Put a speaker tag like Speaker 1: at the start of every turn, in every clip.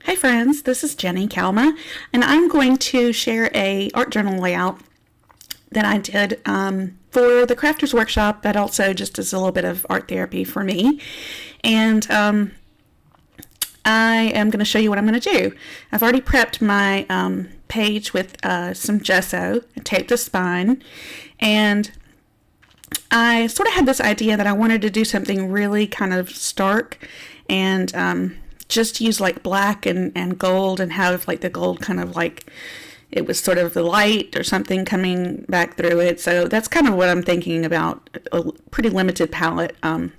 Speaker 1: Hi friends, this is Jenny Kalma, and I'm going to share a art journal layout that I did for the Crafters Workshop, but also just as a little bit of art therapy for me. And I am going to show you what I'm going to do. I've already prepped my page with some gesso and taped the spine, and I sort of had this idea that I wanted to do something really kind of stark and just use like black and gold and have like the gold kind of like it was sort of the light or something coming back through it. So that's kind of what I'm thinking about, a pretty limited palette. I'm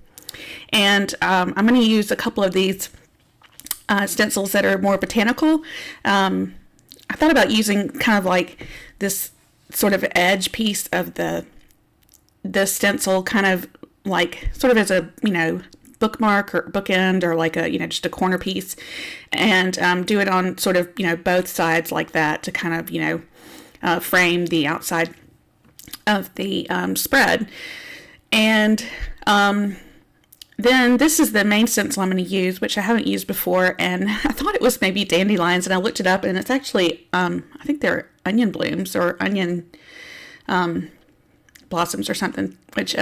Speaker 1: going to use a couple of these stencils that are more botanical. I thought about using kind of like this sort of edge piece of the stencil kind of like sort of as a, bookmark or bookend or like a, just a corner piece, and do it on sort of, both sides like that to kind of, frame the outside of the spread. And then this is the main stencil I'm going to use, which I haven't used before, and I thought it was maybe dandelions, and I looked it up, and it's actually, I think they're onion blooms or onion blossoms or something, which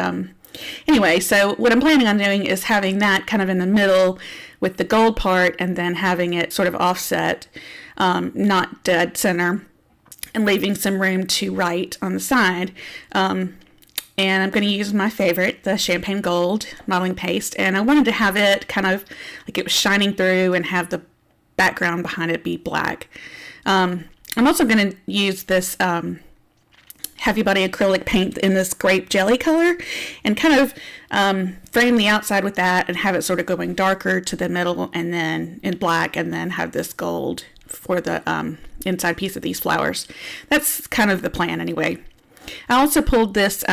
Speaker 1: anyway, so what I'm planning on doing is having that kind of in the middle with the gold part, and then having it sort of offset, not dead center, and leaving some room to write on the side. And I'm going to use my favorite, the champagne gold modeling paste, and I wanted to have it kind of like it was shining through and have the background behind it be black. I'm also going to use this heavy body acrylic paint in this grape jelly color and kind of frame the outside with that and have it sort of going darker to the middle and then in black, and then have this gold for the inside piece of these flowers. That's kind of the plan anyway. I also pulled this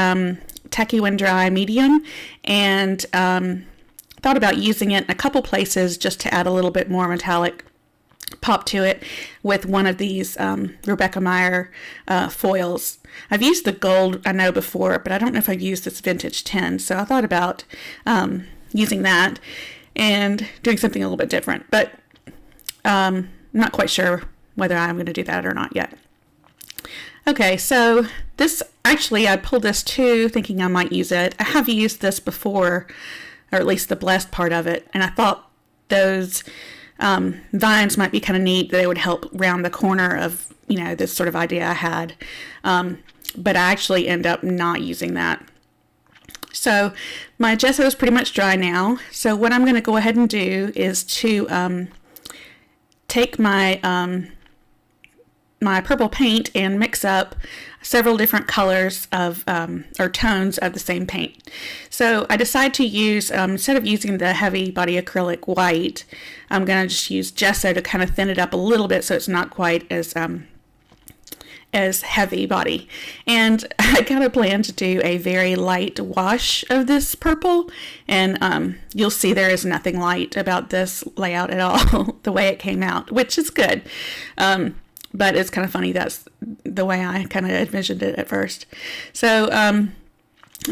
Speaker 1: Tacky Wind Dry medium and thought about using it in a couple places just to add a little bit more metallic pop to it with one of these Rebekah Meier foils. I've used the gold, I know, before, but I don't know if I've used this vintage tin, so I thought about using that and doing something a little bit different, but I'm not quite sure whether I'm going to do that or not yet. Okay, so this, actually I pulled this too thinking I might use it. I have used this before, or at least the blessed part of it, and I thought those vines might be kind of neat. They would help round the corner of, this sort of idea I had. But I actually end up not using that. So my gesso is pretty much dry now. So what I'm going to go ahead and do is to take my my purple paint and mix up several different colors of or tones of the same paint. So I decided to use, instead of using the heavy body acrylic white, I'm going to just use gesso to kind of thin it up a little bit so it's not quite as heavy body. And I kind of plan to do a very light wash of this purple, and you'll see there is nothing light about this layout at all the way it came out, which is good. But it's kind of funny, that's the way I kind of envisioned it at first. So I'm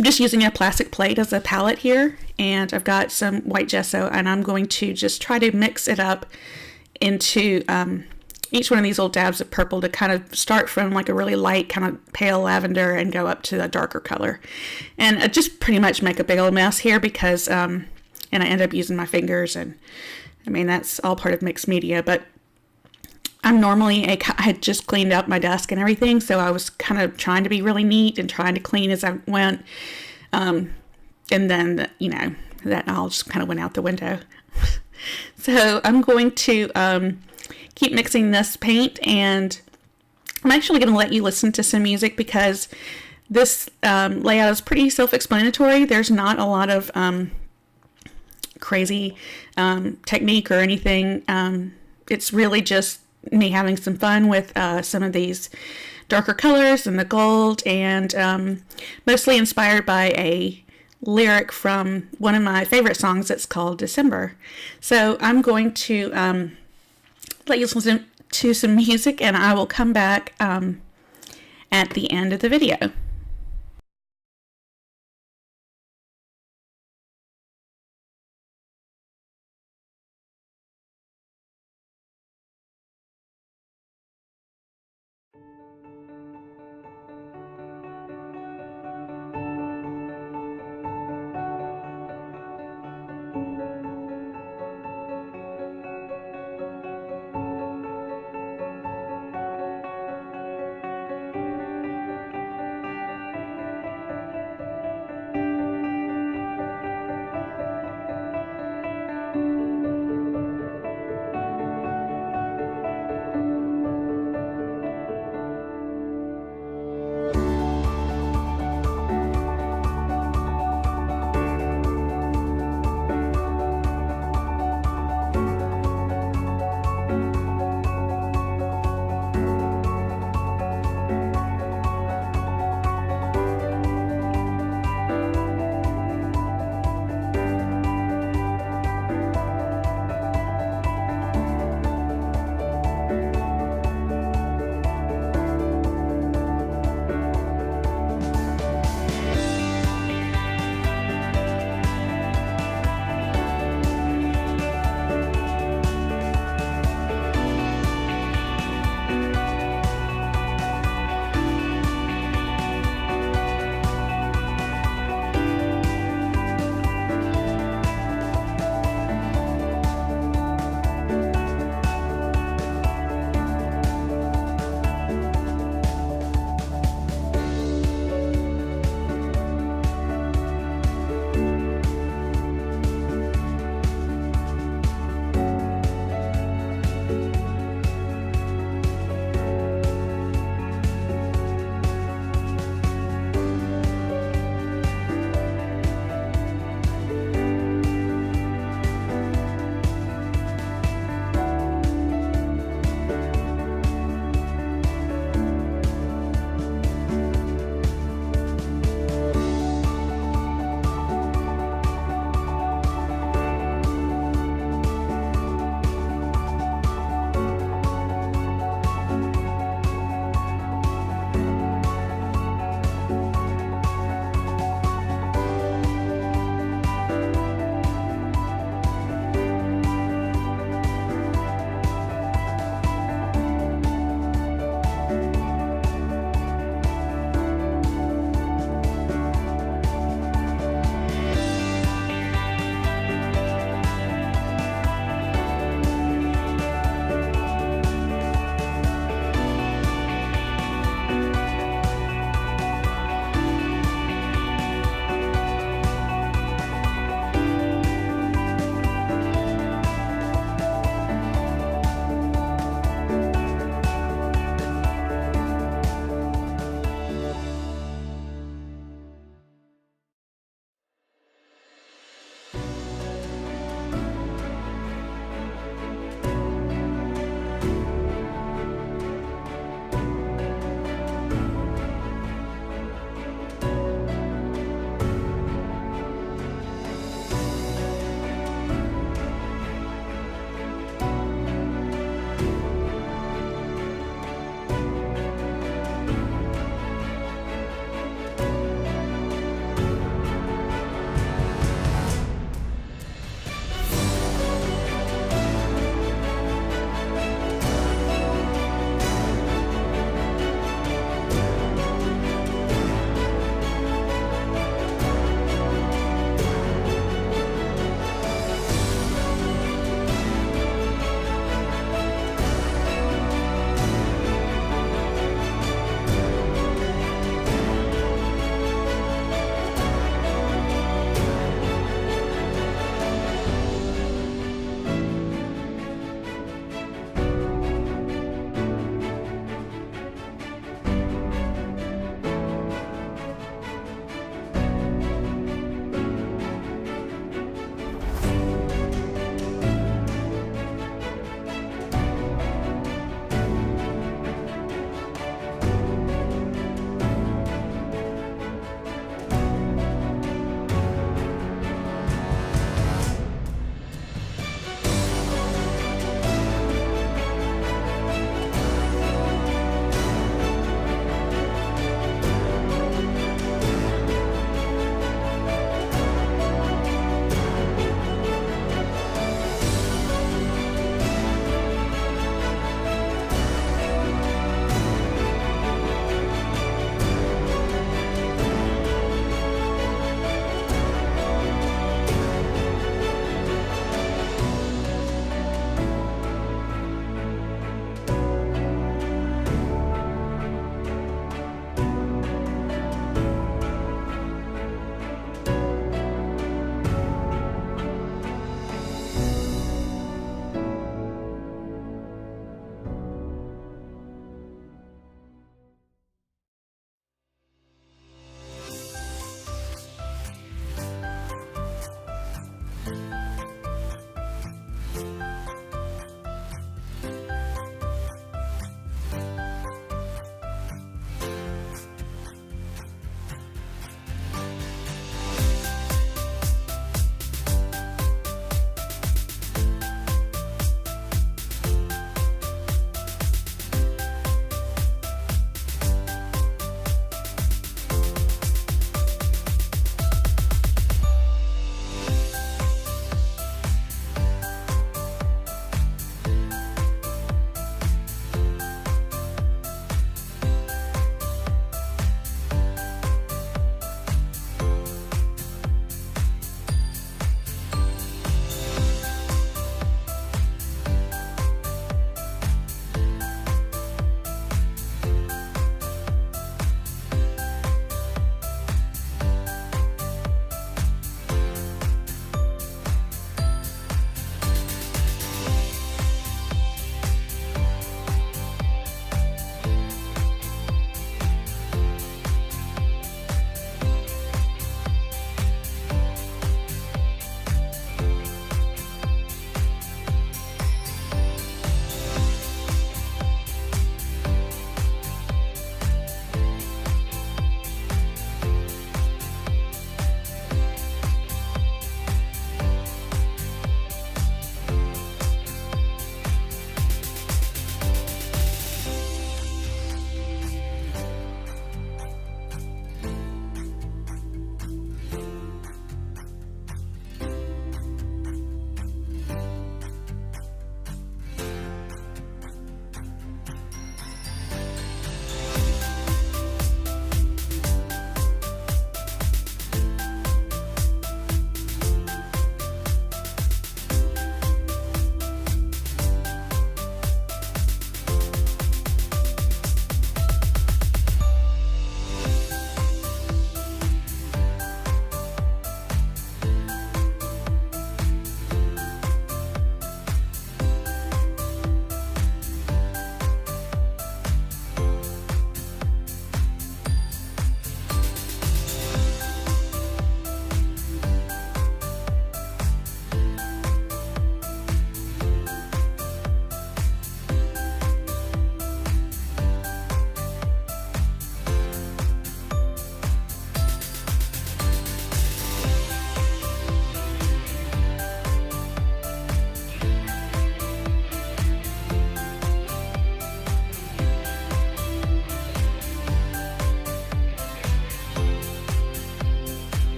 Speaker 1: just using a plastic plate as a palette here, and I've got some white gesso, and I'm going to just try to mix it up into each one of these little dabs of purple to kind of start from like a really light kind of pale lavender and go up to a darker color. And I just pretty much make a big old mess here because, and I end up using my fingers, and I mean, that's all part of mixed media, but I'm normally I had just cleaned up my desk and everything, so I was kind of trying to be really neat and trying to clean as I went, and then that all just kind of went out the window. So I'm going to keep mixing this paint, and I'm actually going to let you listen to some music because this layout is pretty self-explanatory. There's not a lot of crazy technique or anything. It's really just me having some fun with some of these darker colors and the gold, and mostly inspired by a lyric from one of my favorite songs that's called December. So I'm going to let you listen to some music, and I will come back at the end of the video.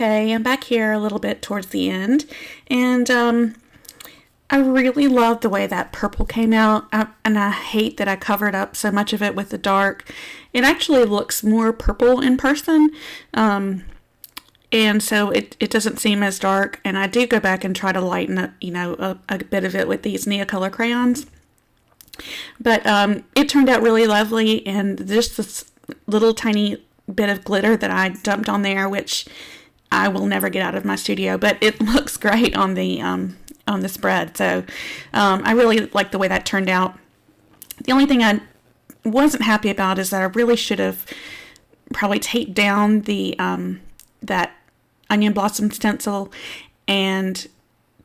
Speaker 1: Okay, I'm back here a little bit towards the end, and I really love the way that purple came out, and I hate that I covered up so much of it with the dark. It actually looks more purple in person, and so it doesn't seem as dark, and I do go back and try to lighten up, a bit of it with these Neocolor crayons. But it turned out really lovely, and just this little tiny bit of glitter that I dumped on there, which I will never get out of my studio, but it looks great on the spread. So I really like the way that turned out. The only thing I wasn't happy about is that I really should have probably taped down the that onion blossom stencil and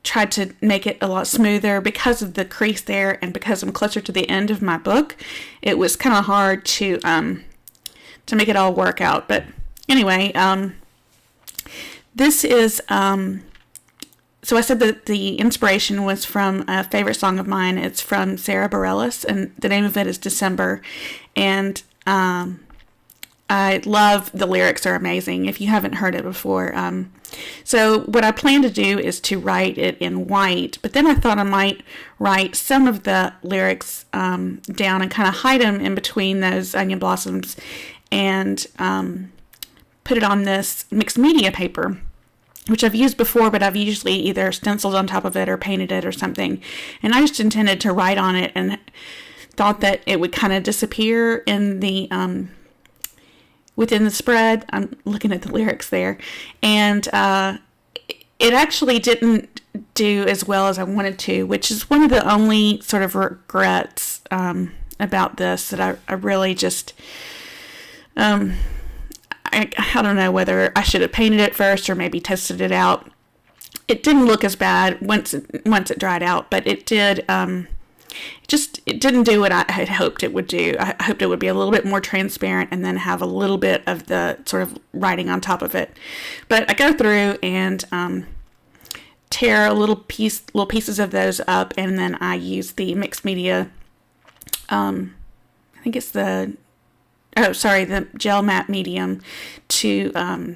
Speaker 1: tried to make it a lot smoother because of the crease there, and because I'm closer to the end of my book, it was kind of hard to make it all work out. But anyway, this is so I said that the inspiration was from a favorite song of mine. It's from Sarah Bareilles, and the name of it is December. And I love the lyrics, are amazing if you haven't heard it before. So what I plan to do is to write it in white, but then I thought I might write some of the lyrics down and kind of hide them in between those onion blossoms, and put it on this mixed media paper, which I've used before, but I've usually either stenciled on top of it or painted it or something. And I just intended to write on it and thought that it would kind of disappear in the within the spread. I'm looking at the lyrics there. And it actually didn't do as well as I wanted to, which is one of the only sort of regrets about this, that I really just... I don't know whether I should have painted it first or maybe tested it out. It didn't look as bad once it dried out, but it did. It didn't do what I had hoped it would do. I hoped it would be a little bit more transparent and then have a little bit of the sort of writing on top of it. But I go through and tear little pieces of those up, and then I use the mixed media. I think it's the gel matte medium to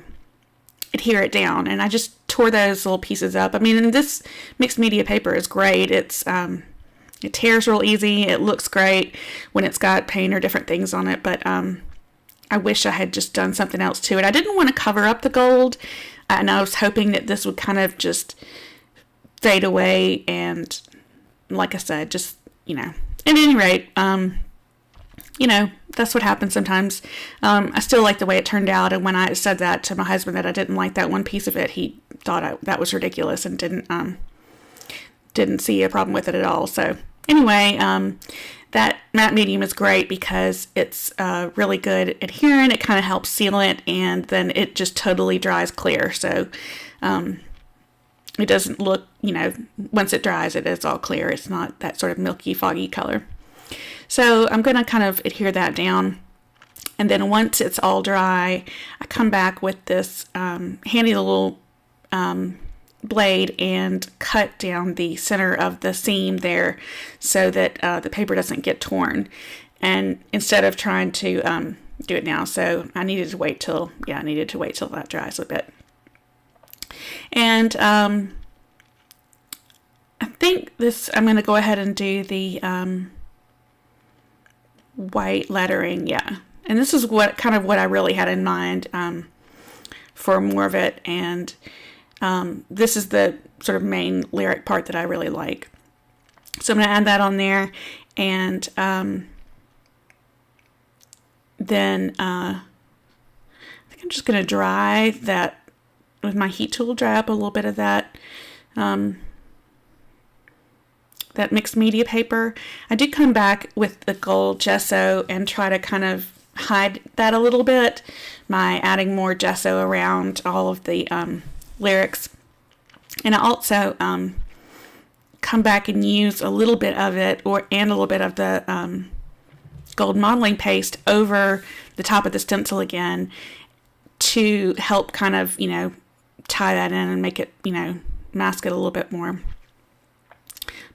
Speaker 1: adhere it down, and I just tore those little pieces up. I mean, and this mixed media paper is great. It's it tears real easy. It looks great when it's got paint or different things on it, but I wish I had just done something else to it. I didn't want to cover up the gold, and I was hoping that this would kind of just fade away, and like I said, just, at any rate, that's what happens sometimes. I still like the way it turned out, and when I said that to my husband that I didn't like that one piece of it, he thought that was ridiculous and didn't see a problem with it at all. So anyway, that matte medium is great because it's really good adherent. It kind of helps seal it, and then it just totally dries clear. So it doesn't look, once it dries, it is all clear. It's not that sort of milky, foggy color. So I'm going to kind of adhere that down, and then once it's all dry, I come back with this handy little blade and cut down the center of the seam there so that the paper doesn't get torn, and instead of trying to do it now. So I needed to wait till that dries a bit. And I think I'm going to go ahead and do the white lettering, and this is what I really had in mind for more of it, and this is the sort of main lyric part that I really like. So I'm going to add that on there, and then I think I'm just going to dry that with my heat tool, dry up a little bit of that that mixed media paper. I did come back with the gold gesso and try to kind of hide that a little bit by adding more gesso around all of the lyrics. And I also come back and use a little bit of it and a little bit of the gold modeling paste over the top of the stencil again to help kind of, tie that in and make it, mask it a little bit more.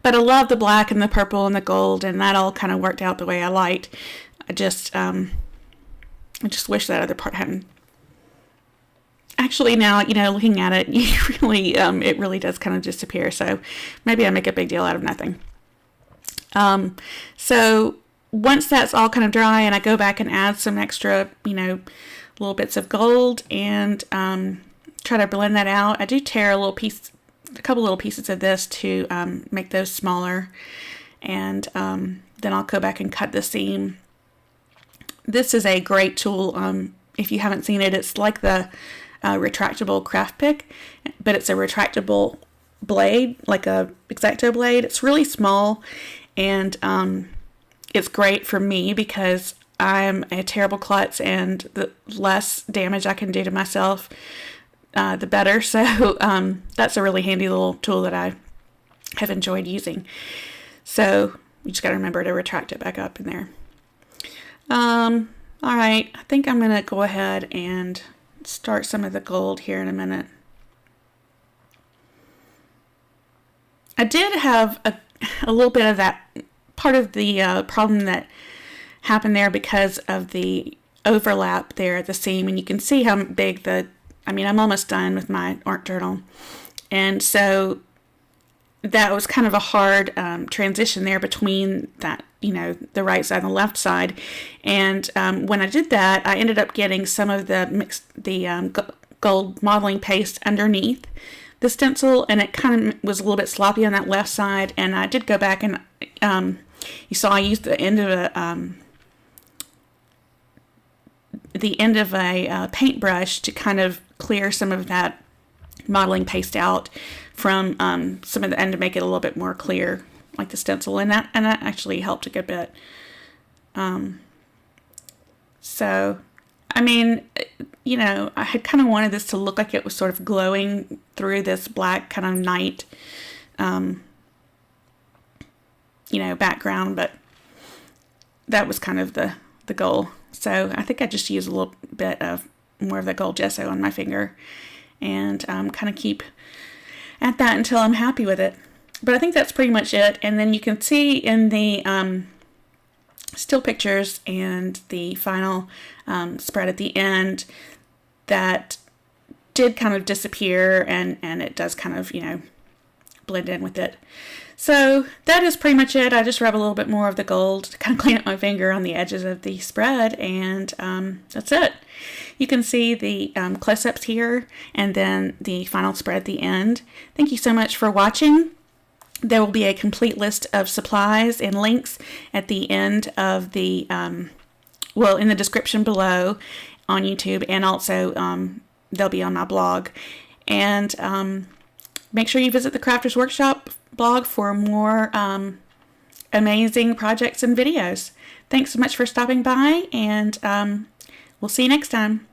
Speaker 1: But I love the black and the purple and the gold, and that all kind of worked out the way I liked. I just wish that other part hadn't actually now, you know, looking at it, you really, it really does kind of disappear. So maybe I make a big deal out of nothing. So once that's all kind of dry and I go back and add some extra, you know, little bits of gold and try to blend that out. I do tear a couple little pieces of this to make those smaller, and then I'll go back and cut the seam. This is a great tool. If you haven't seen it, it's like the retractable craft pick, but it's a retractable blade, like a X-Acto blade. It's really small, and it's great for me because I'm a terrible klutz, and the less damage I can do to myself, the better. So that's a really handy little tool that I have enjoyed using. So you just got to remember to retract it back up in there. All right, I think I'm going to go ahead and start some of the gold here in a minute. I did have a little bit of that part of the problem that happened there because of the overlap there at the seam, and you can see how big I'm almost done with my art journal, and so that was kind of a hard transition there between that, you know, the right side and the left side. And when I did that, I ended up getting some of the gold modeling paste underneath the stencil, and it kind of was a little bit sloppy on that left side. And I did go back and you saw I used the end of a paintbrush to kind of clear some of that modeling paste out from some of the end to make it a little bit more clear, like the stencil, and that actually helped a good bit. So, I mean, you know, I had kind of wanted this to look like it was sort of glowing through this black kind of night, you know, background, but that was kind of the goal. So I think I just used a little bit of more of the gold gesso on my finger, and kind of keep at that until I'm happy with it. But I think that's pretty much it. And then you can see in the still pictures and the final spread at the end that did kind of disappear, and it does kind of, you know, blend in with it. So that is pretty much it. I just rub a little bit more of the gold to kind of clean up my finger on the edges of the spread, and that's it. You can see the close-ups here and then the final spread at the end. Thank you so much for watching. There will be a complete list of supplies and links at the end of the, in the description below on YouTube, and also they'll be on my blog. And make sure you visit the Crafters Workshop blog for more amazing projects and videos. Thanks so much for stopping by, and we'll see you next time.